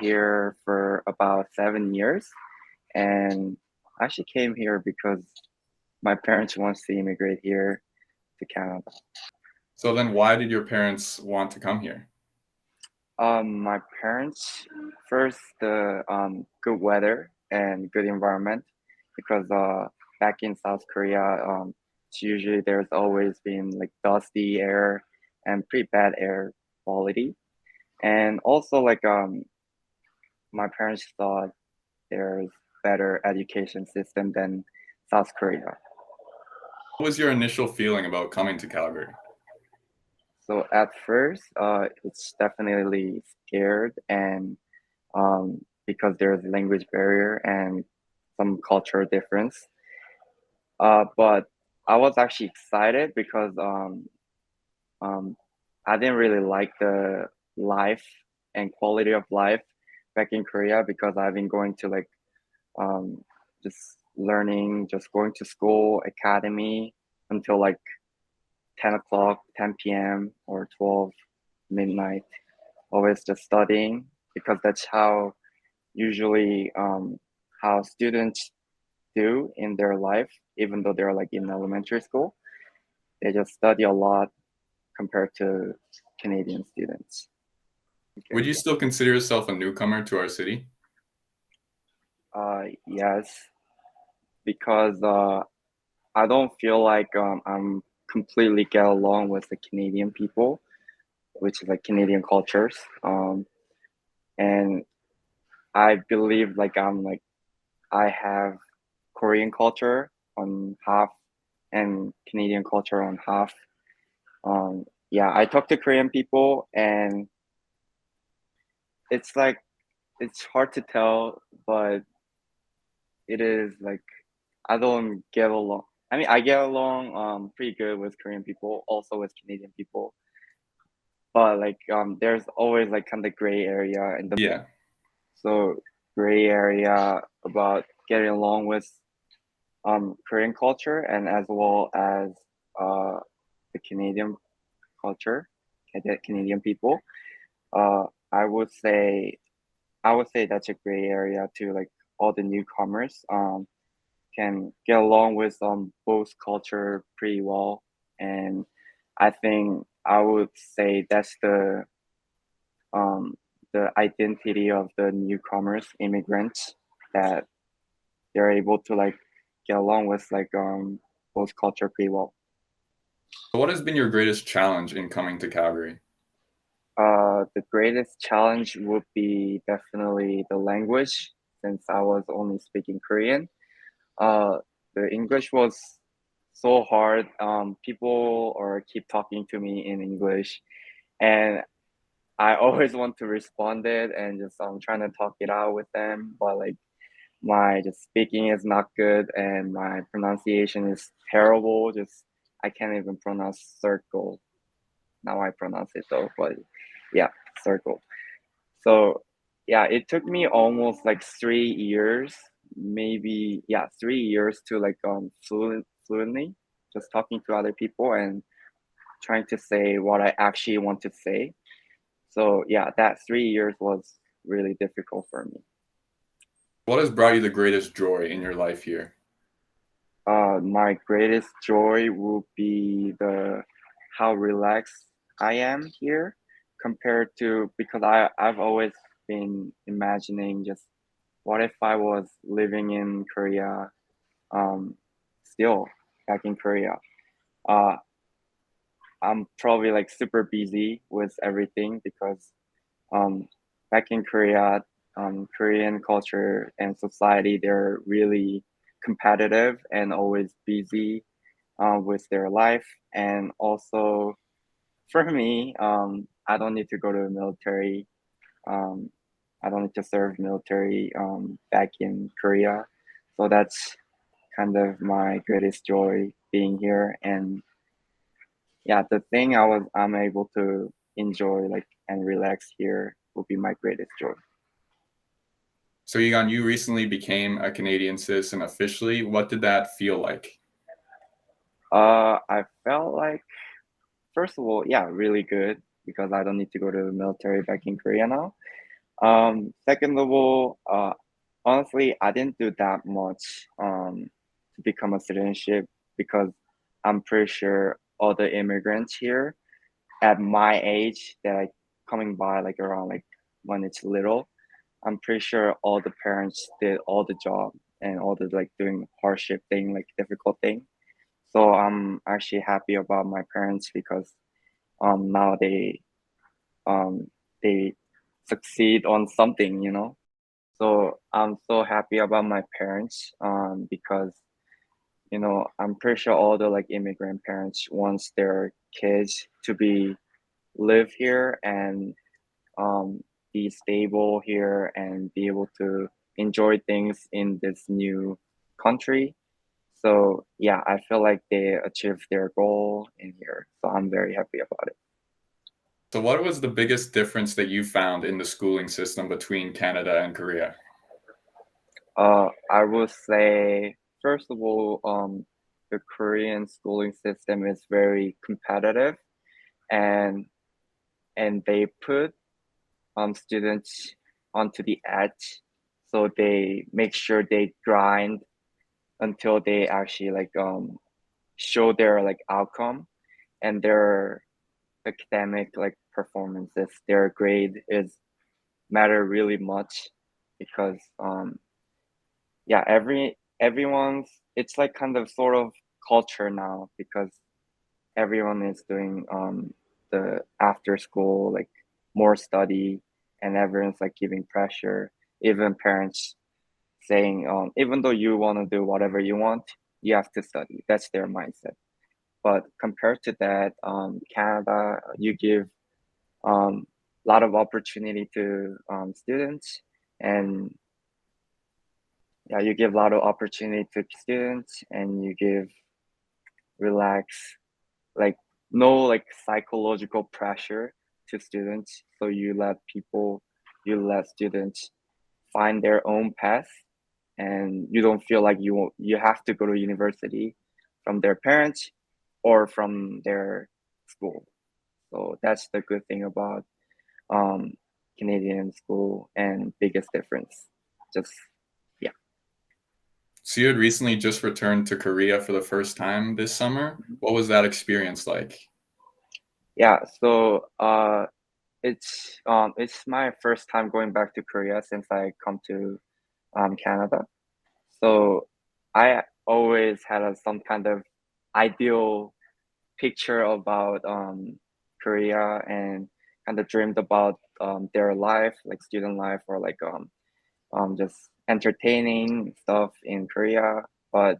here for about 7 years, and I actually came here because my parents wants to immigrate here to Canada. So then why did your parents want to come here? My parents first the good weather and good environment because back in South Korea it's usually there's always been like dusty air and pretty bad air quality, and also like my parents thought there's better education system than South Korea. What was your initial feeling about coming to Calgary? So at first, it's definitely scared and because there's a language barrier and some cultural difference. But I was actually excited because um, I didn't really like the life and quality of life back in Korea because I've been going to like um, just learning, just going to school, academy until like 10 o'clock, 10 p.m. or 12 midnight, always just studying because that's how usually how students do in their life, even though they're like in elementary school. They just study a lot compared to Canadian students. Would Okay. you still consider yourself a newcomer to our city? Yes, because I don't feel like I'm completely get along with the Canadian people, which is like Canadian cultures. And I believe like I have Korean culture on half and Canadian culture on half. Yeah, I talk to Korean people and it's like it's hard to tell, but it is like I don't get along. I mean, I get along pretty good with Korean people, also with Canadian people, but like there's always like kind of gray area in the Yeah. so gray area about getting along with Korean culture and as well as uh the Canadian culture, Canadian people. Uh, I would say I would say that's a gray area to like all the newcomers can get along with both culture pretty well, and I think I would say that's um the identity of the newcomers, immigrants, that they're able to like get along with like both culture pretty well. So what has been your greatest challenge in coming to Calgary? The greatest challenge would be definitely the language, since I was only speaking Korean. Uh, the English was so hard. People or keep talking to me in English, and I always want to respond it and just trying to talk it out with them, but like my just speaking is not good and my pronunciation is terrible. Just I can't even pronounce circle. Now I pronounce it though, but yeah, circle. So yeah, it took me almost like 3 years, maybe yeah, 3 years to like fluently just talking to other people and trying to say what I actually want to say. So yeah, that 3 years was really difficult for me. What has brought you the greatest joy in your life here? My greatest joy will be the how relaxed I am here compared to because I've always been imagining just what if I was living in Korea, um, still back in Korea. Uh, I'm probably like super busy with everything because um, back in Korea, Korean culture and society, they're really competitive and always busy with their life. And also for me, I don't need to go to the military. Um, I don't need to serve military back in Korea. So that's kind of my greatest joy being here. And yeah, the thing I'm able to enjoy like and relax here will be my greatest joy. So Yigon, you recently became a Canadian citizen officially. What did that feel like? I felt like first of all, yeah, really good because I don't need to go to the military back in Korea now. Second of all, honestly, I didn't do that much to become a citizenship because I'm pretty sure all the immigrants here at my age that I coming by like around like when it's little, I'm pretty sure all the parents did all the job and all the like doing hardship thing, like difficult thing. So I'm actually happy about my parents because now um they succeed on something, you know. So I'm so happy about my parents because you know I'm pretty sure all the like immigrant parents wants their kids to be live here and um, be stable here and be able to enjoy things in this new country. So yeah, I feel like they achieved their goal in here. So I'm very happy about it. So, what was the biggest difference that you found in the schooling system between Canada and Korea? I would say first of all, the Korean schooling system is very competitive and they put students onto the edge. So they make sure they grind until they actually like show their like outcome and their academic like performances. Their grade is matter really much because yeah, everyone's it's like kind of sort of culture now because everyone is doing the after school like more study and everyone's like giving pressure, even parents saying even though you want to do whatever you want, you have to study. That's their mindset. But compared to that, Canada, you give a lot of opportunity to students, and yeah, you give a lot of opportunity to students, and you give relax, like no like psychological pressure to students. So you let students find their own path, and you don't feel like you have to go to university from their parents or from their school. So that's the good thing about um, Canadian school and biggest difference. Just yeah. So, you had recently just returned to Korea for the first time this summer. What was that experience like? Yeah, so it's my first time going back to Korea since I come to Canada. So I always had some kind of ideal picture about Korea and kind of dreamed about their life, like student life or like just entertaining stuff in Korea. But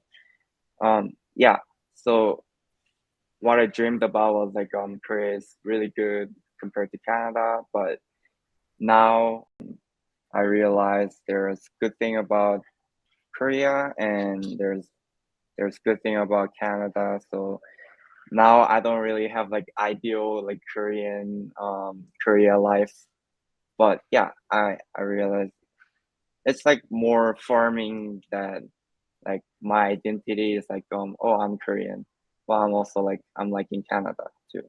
yeah, so what I dreamed about was like Korea is really good compared to Canada, but now I realize there's good thing about Korea and there's good thing about Canada. So now I don't really have like ideal like Korean Korea life. But yeah, I realize it's like more farming that like my identity is like oh I'm Korean. But I'm also like I'm like in Canada too.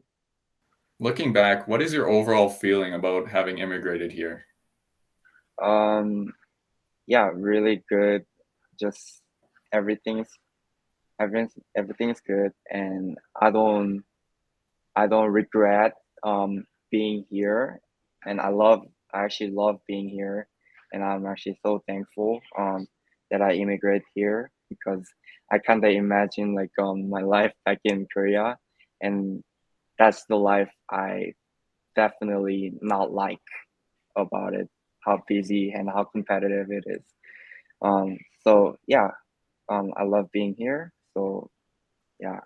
Looking back, what is your overall feeling about having immigrated here? Um yeah, really good. Just everything's everything's good and I don't regret being here and I actually love being here and I'm actually so thankful that I immigrated here because I kind of imagine like my life back in Korea and that's the life I definitely not like about it, how busy and how competitive it is. So yeah, I love being here. So yeah,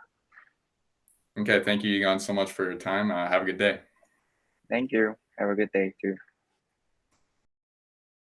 Okay, thank you, Yigon, so much for your time. Have a good day. thank you. Have a good day too.